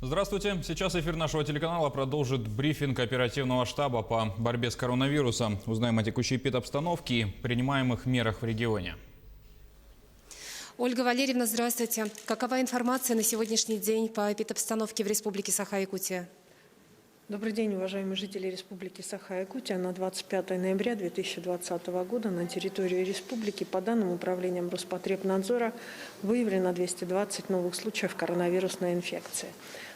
Здравствуйте. Сейчас эфир нашего телеканала продолжит брифинг оперативного штаба по борьбе с коронавирусом. Узнаем о текущей эпидобстановке и принимаемых мерах в регионе. Ольга Валерьевна, здравствуйте. Какова информация на сегодняшний день по эпидобстановке в Республике Саха-Якутия? Добрый день, уважаемые жители Республики Саха-Якутия. На 25 ноября 2020 года на территории республики по данным управлением Роспотребнадзора выявлено 220 новых случаев коронавирусной инфекции.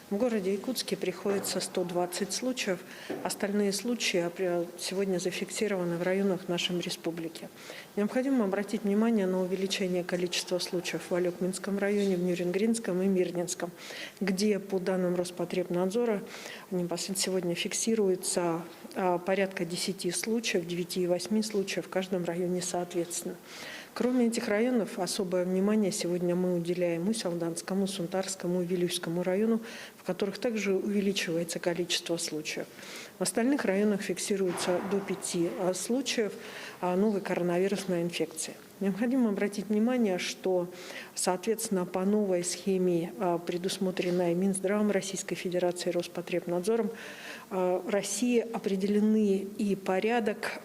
В городе Якутске приходится 120 случаев. Остальные случаи сегодня зафиксированы в районах нашей республики. Необходимо обратить внимание на увеличение количества случаев в Алекминском районе, в Нюрингринском и Мирнинском, где, по данным Роспотребнадзора, непосредственно сегодня фиксируется порядка 10 случаев, 9 и 8 случаев в каждом районе соответственно. Кроме этих районов, особое внимание сегодня мы уделяем и Салданскому, Сунтарскому и Вилюйскому району, в которых также увеличивается количество случаев. В остальных районах фиксируется до 5 случаев новой коронавирусной инфекции. Необходимо обратить внимание, что, соответственно, по новой схеме, предусмотренной Минздравом Российской Федерации и Роспотребнадзором, России определены и порядок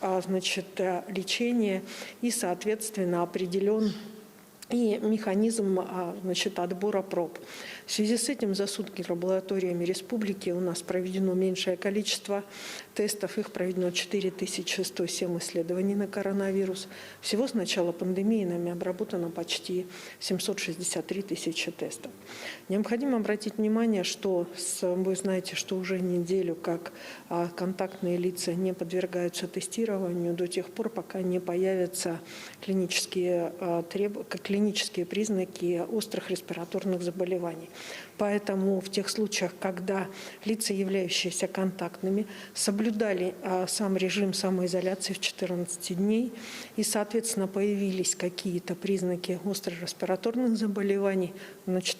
лечения, и, соответственно, определен и механизм отбора проб. В связи с этим за сутки лабораториями республики у нас проведено меньшее количество тестов. Их проведено 4107 исследований на коронавирус. Всего с начала пандемии нами обработано почти 763 тысячи тестов. Необходимо обратить внимание, что вы знаете, что уже неделю как контактные лица не подвергаются тестированию до тех пор, пока не появятся клинические признаки острых респираторных заболеваний. Поэтому в тех случаях, когда лица, являющиеся контактными, соблюдали сам режим самоизоляции в 14 дней и, соответственно, появились какие-то признаки острых респираторных заболеваний,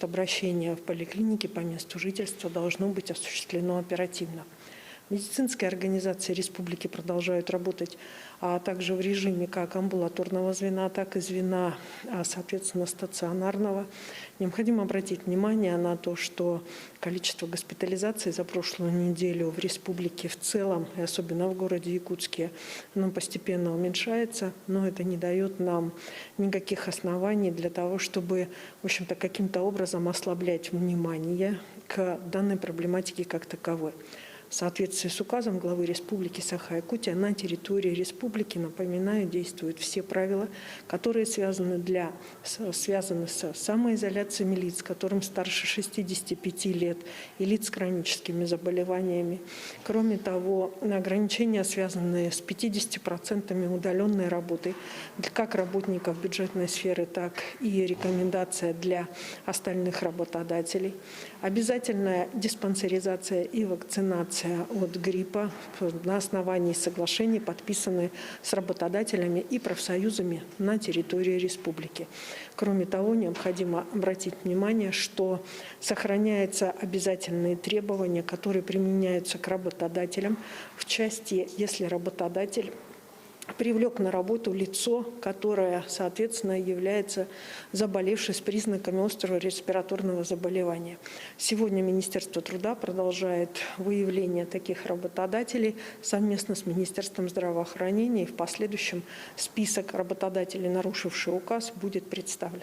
обращение в поликлинике по месту жительства должно быть осуществлено оперативно. Медицинские организации республики продолжают работать также в режиме как амбулаторного звена, так и звена, соответственно, стационарного. Необходимо обратить внимание на то, что количество госпитализаций за прошлую неделю в республике в целом, и особенно в городе Якутске, оно постепенно уменьшается, но это не дает нам никаких оснований для того, чтобы, в общем-то, каким-то образом ослаблять внимание к данной проблематике как таковой. В соответствии с указом главы Республики Саха-Якутия на территории республики, напоминаю, действуют все правила, которые связаны с самоизоляцией лиц, которым старше 65 лет, и лиц с хроническими заболеваниями. Кроме того, ограничения, связанные с 50% удаленной работы, как работников бюджетной сферы, так и рекомендация для остальных работодателей. Обязательная диспансеризация и вакцинация от гриппа на основании соглашений, подписанных с работодателями и профсоюзами на территории республики. Кроме того, необходимо обратить внимание, что сохраняются обязательные требования, которые применяются к работодателям в части, если работодатель привлек на работу лицо, которое, соответственно, является заболевшей с признаками острого респираторного заболевания. Сегодня Министерство труда продолжает выявление таких работодателей совместно с Министерством здравоохранения, и в последующем список работодателей, нарушивших указ, будет представлен.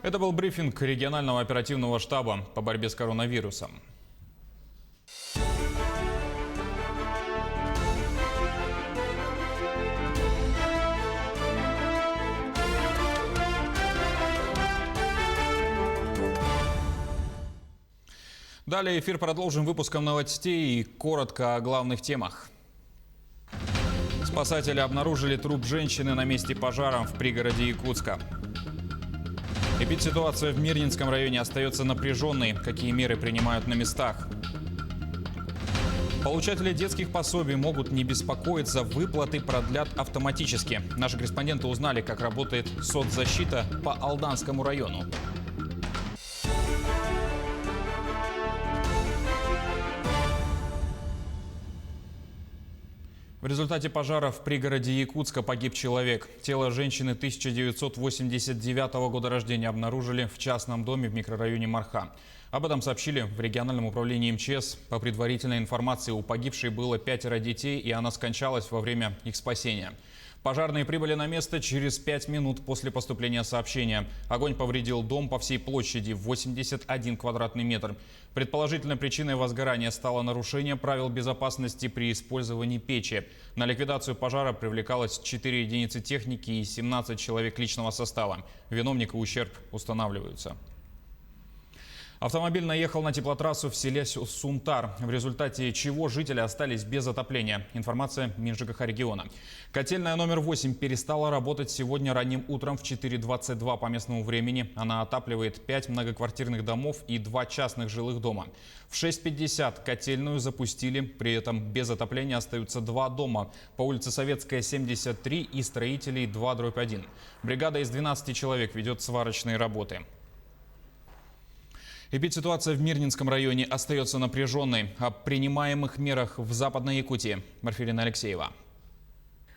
Это был брифинг регионального оперативного штаба по борьбе с коронавирусом. Далее эфир продолжим выпуском новостей и коротко о главных темах. Спасатели обнаружили труп женщины на месте пожара в пригороде Якутска. Эпидситуация в Мирнинском районе остается напряженной. Какие меры принимают на местах? Получатели детских пособий могут не беспокоиться, выплаты продлят автоматически. Наши корреспонденты узнали, как работает соцзащита по Алданскому району. В результате пожара в пригороде Якутска погиб человек. Тело женщины 1989 года рождения обнаружили в частном доме в микрорайоне Марха. Об этом сообщили в региональном управлении МЧС. По предварительной информации, у погибшей было 5 детей, и она скончалась во время их спасения. Пожарные прибыли на место через 5 минут после поступления сообщения. Огонь повредил дом по всей площади 81 квадратный метр. Предположительной причиной возгорания стало нарушение правил безопасности при использовании печи. На ликвидацию пожара привлекалось 4 единицы техники и 17 человек личного состава. Виновник и ущерб устанавливаются. Автомобиль наехал на теплотрассу в селе Сунтар, в результате чего жители остались без отопления. Информация МинЖКХ региона. Котельная номер 8 перестала работать сегодня ранним утром в 4:22 по местному времени. Она отапливает 5 многоквартирных домов и 2 частных жилых дома. В 6:50 котельную запустили, при этом без отопления остаются 2 дома по улице Советская, 73 и Строителей 2/1. Бригада из 12 человек ведет сварочные работы. Эпидситуация в Мирнинском районе остается напряженной. О принимаемых мерах в Западной Якутии. Марфирина Алексеева.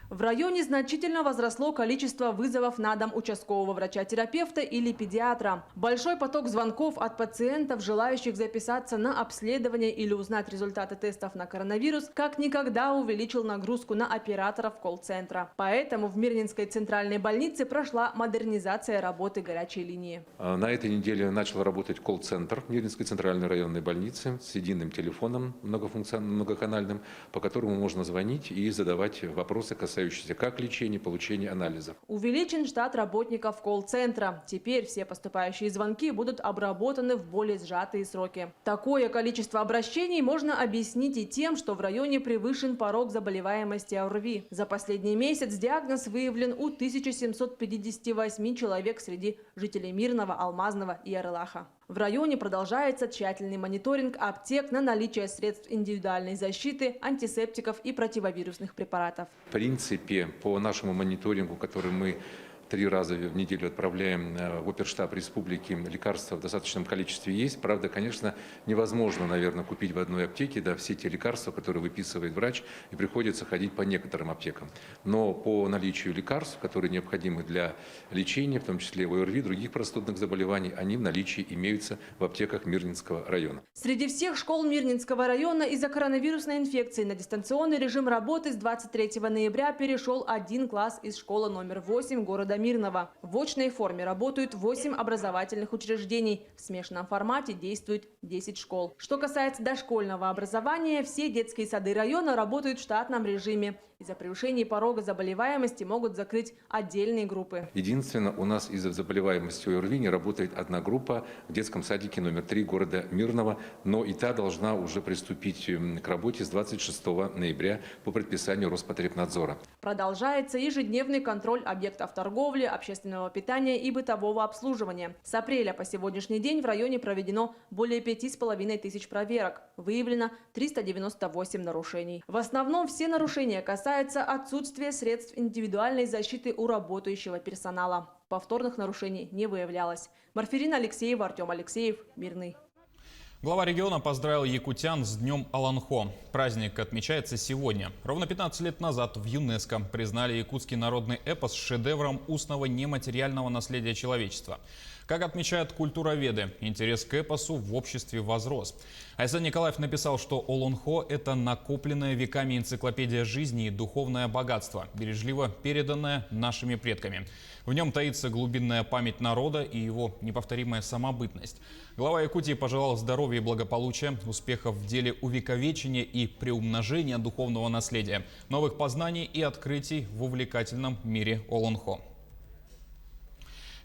В районе значительно возросло количество вызовов на дом участкового врача-терапевта или педиатра. Большой поток звонков от пациентов, желающих записаться на обследование или узнать результаты тестов на коронавирус, как никогда увеличил нагрузку на операторов колл-центра. Поэтому в Мирнинской центральной больнице прошла модернизация работы горячей линии. На этой неделе начал работать колл-центр Мирнинской центральной районной больницы с единым телефоном многоканальным, по которому можно звонить и задавать вопросы, касающиеся как лечения, получения анализов. Увеличен штат работников колл-центра. Теперь все поступающие звонки будут обработаны в более сжатые сроки. Такое количество обращений можно объяснить и тем, что в районе превышен порог заболеваемости ОРВИ. За последний месяц диагноз выявлен у 1758 человек среди жителей Мирного, Алмазного и Арлаха. В районе продолжается тщательный мониторинг аптек на наличие средств индивидуальной защиты, антисептиков и противовирусных препаратов. В принципе, по нашему мониторингу, который мы 3 раза в неделю отправляем в оперштаб республики, лекарства в достаточном количестве есть. Правда, конечно, невозможно, наверное, купить в одной аптеке все те лекарства, которые выписывает врач, и приходится ходить по некоторым аптекам. Но по наличию лекарств, которые необходимы для лечения, в том числе ОРВИ, других простудных заболеваний, они в наличии имеются в аптеках Мирнинского района. Среди всех школ Мирнинского района из-за коронавирусной инфекции на дистанционный режим работы с 23 ноября перешел 1 класс из школы номер 8 города Мирного. В очной форме работают 8 образовательных учреждений. В смешанном формате действует 10 школ. Что касается дошкольного образования, все детские сады района работают в штатном режиме. Из-за превышения порога заболеваемости могут закрыть отдельные группы. Единственное, у нас из-за заболеваемости ОРВИ не работает одна группа в детском садике номер 3 города Мирного, но и та должна уже приступить к работе с 26 ноября по предписанию Роспотребнадзора. Продолжается ежедневный контроль объектов торговли, общественного питания и бытового обслуживания. С апреля по сегодняшний день в районе проведено более 5500 проверок. Выявлено 398 нарушений. В основном все нарушения касаются отсутствия средств индивидуальной защиты у работающего персонала. Повторных нарушений не выявлялось. Марфирина Алексеева, Артем Алексеев, Мирный. Глава региона поздравил якутян с Днем Олонхо. Праздник отмечается сегодня. Ровно 15 лет назад в ЮНЕСКО признали якутский народный эпос шедевром устного нематериального наследия человечества. Как отмечают культуроведы, интерес к эпосу в обществе возрос. Айсан Николаев написал, что Олонхо – это накопленная веками энциклопедия жизни и духовное богатство, бережливо переданное нашими предками. В нем таится глубинная память народа и его неповторимая самобытность. Глава Якутии пожелал здоровья и благополучия, успехов в деле увековечения и приумножения духовного наследия, новых познаний и открытий в увлекательном мире Олонхо.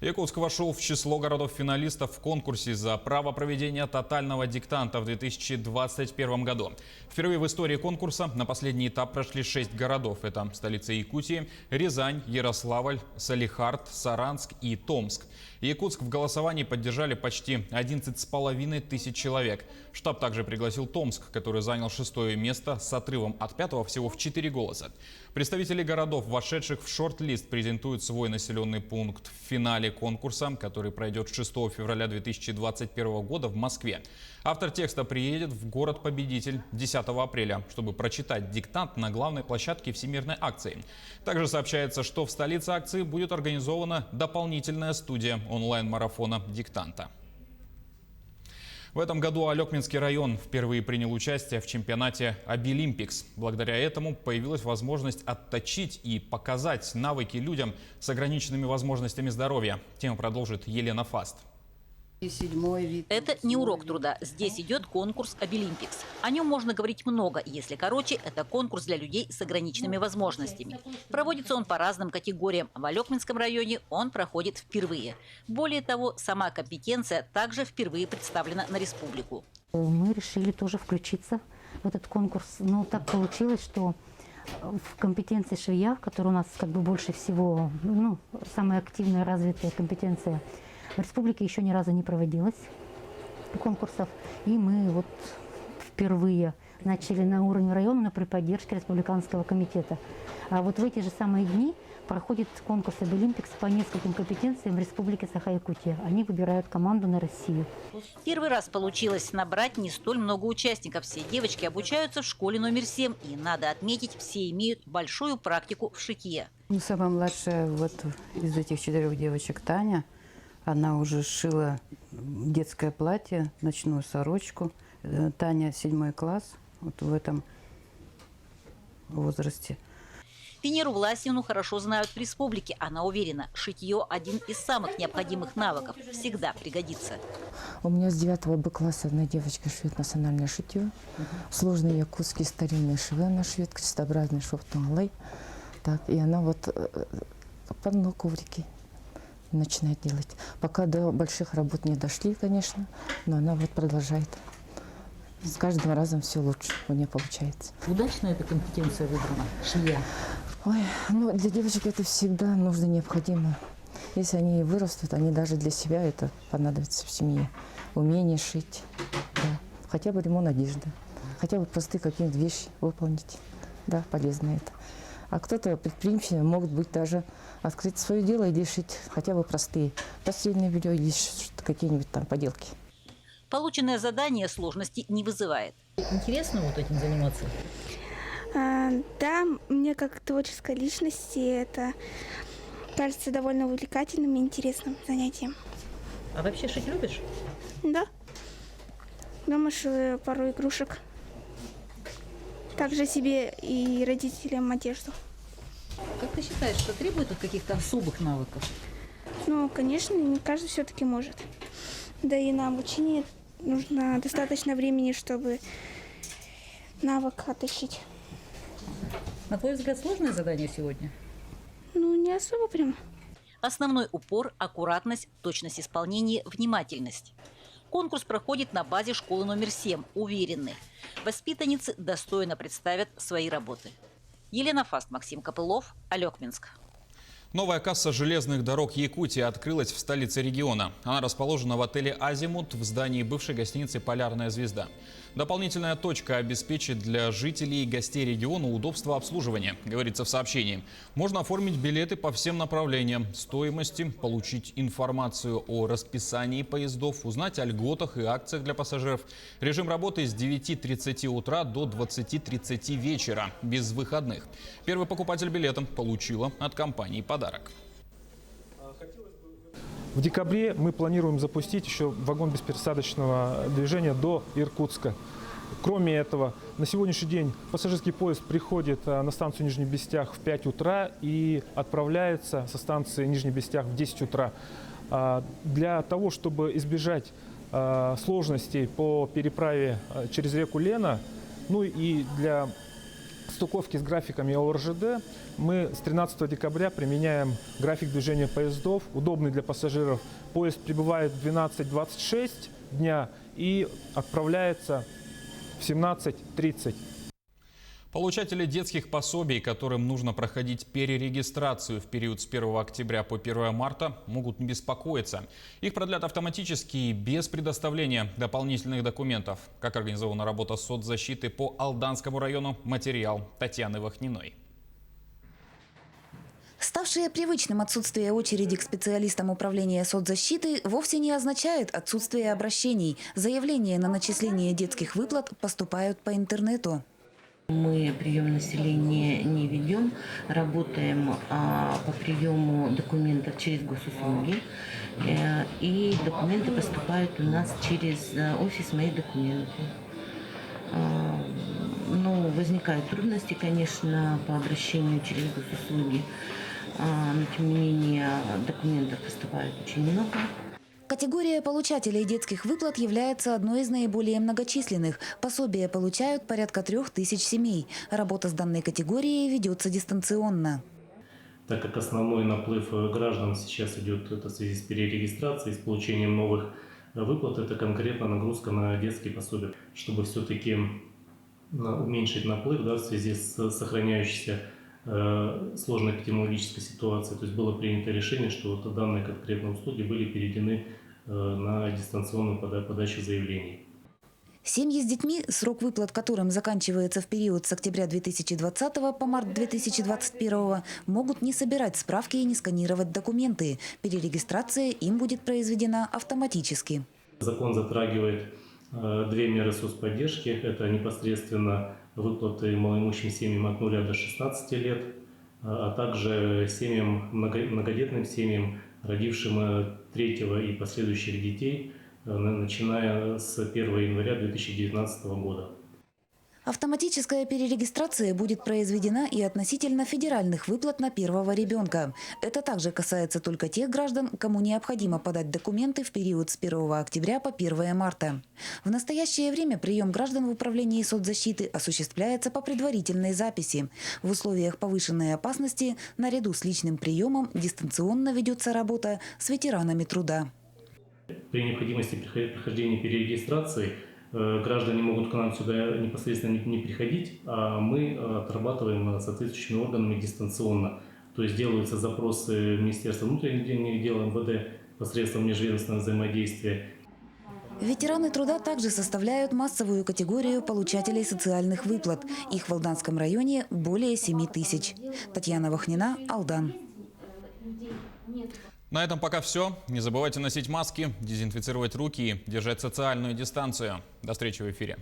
Якутск вошел в число городов-финалистов в конкурсе за право проведения тотального диктанта в 2021 году. Впервые в истории конкурса на последний этап прошли 6 городов. Это столица Якутии, Рязань, Ярославль, Салихард, Саранск и Томск. Якутск в голосовании поддержали почти 11,5 тысяч человек. Штаб также пригласил Томск, который занял 6-е место с отрывом от 5-го всего в 4 голоса. Представители городов, вошедших в шорт-лист, презентуют свой населенный пункт в финале конкурса, который пройдет 6 февраля 2021 года в Москве. Автор текста приедет в город-победитель 10 апреля, чтобы прочитать диктант на главной площадке всемирной акции. Также сообщается, что в столице акции будет организована дополнительная студия онлайн-марафона диктанта. В этом году Алекминский район впервые принял участие в чемпионате Обилимпикс. Благодаря этому появилась возможность отточить и показать навыки людям с ограниченными возможностями здоровья. Тему продолжит Елена Фаст. Это не урок труда. Здесь идет конкурс Обилимпикс. О нем можно говорить много. Если короче, это конкурс для людей с ограниченными возможностями. Проводится он по разным категориям. В Алекминском районе он проходит впервые. Более того, сама компетенция также впервые представлена на республику. Мы решили тоже включиться в этот конкурс. Но так получилось, что в компетенции швея, которая у нас как бы больше всего, самая активная развитая компетенция, в республике еще ни разу не проводилось конкурсов. И мы вот впервые начали на уровне района при поддержке Республиканского комитета. А вот в эти же самые дни проходит конкурс Обилимпикс по нескольким компетенциям в Республике Саха-Якутия. Они выбирают команду на Россию. Первый раз получилось набрать не столь много участников. Все девочки обучаются в школе номер 7. И, надо отметить, все имеют большую практику в шитье. Самая младшая вот из этих 4 девочек Таня. Она уже шила детское платье, ночную сорочку. Таня 7 класс, вот в этом возрасте. Венеру Власьевну хорошо знают в республике. Она уверена, шитье – один из самых необходимых навыков. Всегда пригодится. У меня с 9 Б-класса одна девочка шьет национальное шитье. Сложные якутские старинные швы она шьет, крестообразный шов тонлай. Так, и она вот парные коврики начинает делать. Пока до больших работ не дошли, конечно, но она вот продолжает. С каждым разом все лучше у нее получается. Удачно эта компетенция выбрана, швея? Ой, для девочек это всегда нужно, необходимо. Если они вырастут, они даже для себя это понадобится в семье. Умение шить, да. Хотя бы ремонт одежды, хотя бы простые какие-нибудь вещи выполнить. Да, полезно это. А кто-то предприимчивый, могут быть даже открыть свое дело и шить хотя бы простые постельное белье или какие-нибудь там поделки. Полученное задание сложности не вызывает. Интересно вот этим заниматься? Да, мне как творческой личности это кажется довольно увлекательным и интересным занятием. А вообще шить любишь? Да. Дома шила пару игрушек. Также себе и родителям одежду. Как ты считаешь, что требует каких-то особых навыков? Конечно, не каждый все-таки может. Да и на обучение нужно достаточно времени, чтобы навык отточить. На твой взгляд, сложное задание сегодня? Не особо прям. Основной упор – аккуратность, точность исполнения, внимательность. Конкурс проходит на базе школы номер 7. Уверены, воспитанницы достойно представят свои работы. Елена Фаст, Максим Копылов, Алекминск. Новая касса железных дорог Якутии открылась в столице региона. Она расположена в отеле «Азимут» в здании бывшей гостиницы «Полярная звезда». Дополнительная точка обеспечит для жителей и гостей региона удобство обслуживания, говорится в сообщении. Можно оформить билеты по всем направлениям, стоимости, получить информацию о расписании поездов, узнать о льготах и акциях для пассажиров. Режим работы с 9:30 утра до 20:30 вечера, без выходных. Первый покупатель билета получила от компании подарок. В декабре мы планируем запустить еще вагон беспересадочного движения до Иркутска. Кроме этого, на сегодняшний день пассажирский поезд приходит на станцию Нижний Бестях в 5 утра и отправляется со станции Нижний Бестях в 10 утра. Для того, чтобы избежать сложностей по переправе через реку Лена, и для стыковки с графиками ОРЖД, мы с 13 декабря применяем график движения поездов, удобный для пассажиров. Поезд прибывает в 12:26 дня и отправляется в 17:30. Получатели детских пособий, которым нужно проходить перерегистрацию в период с 1 октября по 1 марта, могут не беспокоиться. Их продлят автоматически и без предоставления дополнительных документов. Как организована работа соцзащиты по Алданскому району, материал Татьяны Вахниной. Ставшее привычным отсутствие очереди к специалистам управления соцзащиты вовсе не означает отсутствие обращений. Заявления на начисление детских выплат поступают по интернету. Мы прием населения не ведем, работаем по приему документов через госуслуги. И документы поступают у нас через офис «Мои документы». Ну, возникают трудности, конечно, по обращению через госуслуги, но тем не менее документов поступает очень много. Категория получателей детских выплат является одной из наиболее многочисленных. Пособия получают порядка 3000 семей. Работа с данной категорией ведется дистанционно. Так как основной наплыв граждан сейчас идет в связи с перерегистрацией, с получением новых выплат, это конкретно нагрузка на детские пособия. Чтобы все-таки уменьшить наплыв, в связи с сохраняющейся сложной эпидемиологической ситуацией, то есть было принято решение, что данные конкретные услуги были переведены на дистанционную подачу заявлений. Семьи с детьми, срок выплат которым заканчивается в период с октября 2020 по март 2021, могут не собирать справки и не сканировать документы. Перерегистрация им будет произведена автоматически. Закон затрагивает две меры соцподдержки. Это непосредственно выплаты малоимущим семьям от 0 до 16 лет, а также семьям, многодетным семьям, родившим третьего и последующих детей, начиная с 1 января 2019 года. Автоматическая перерегистрация будет произведена и относительно федеральных выплат на первого ребенка. Это также касается только тех граждан, кому необходимо подать документы в период с 1 октября по 1 марта. В настоящее время прием граждан в управлении соцзащиты осуществляется по предварительной записи. В условиях повышенной опасности наряду с личным приемом дистанционно ведется работа с ветеранами труда. При необходимости прохождения перерегистрации граждане могут к нам сюда непосредственно не приходить, а мы отрабатываем соответствующими органами дистанционно. То есть делаются запросы Министерства внутренних дел МВД посредством межведомственного взаимодействия. Ветераны труда также составляют массовую категорию получателей социальных выплат. Их в Алданском районе более 7000. Татьяна Вахнина, Алдан. На этом пока все. Не забывайте носить маски, дезинфицировать руки и держать социальную дистанцию. До встречи в эфире.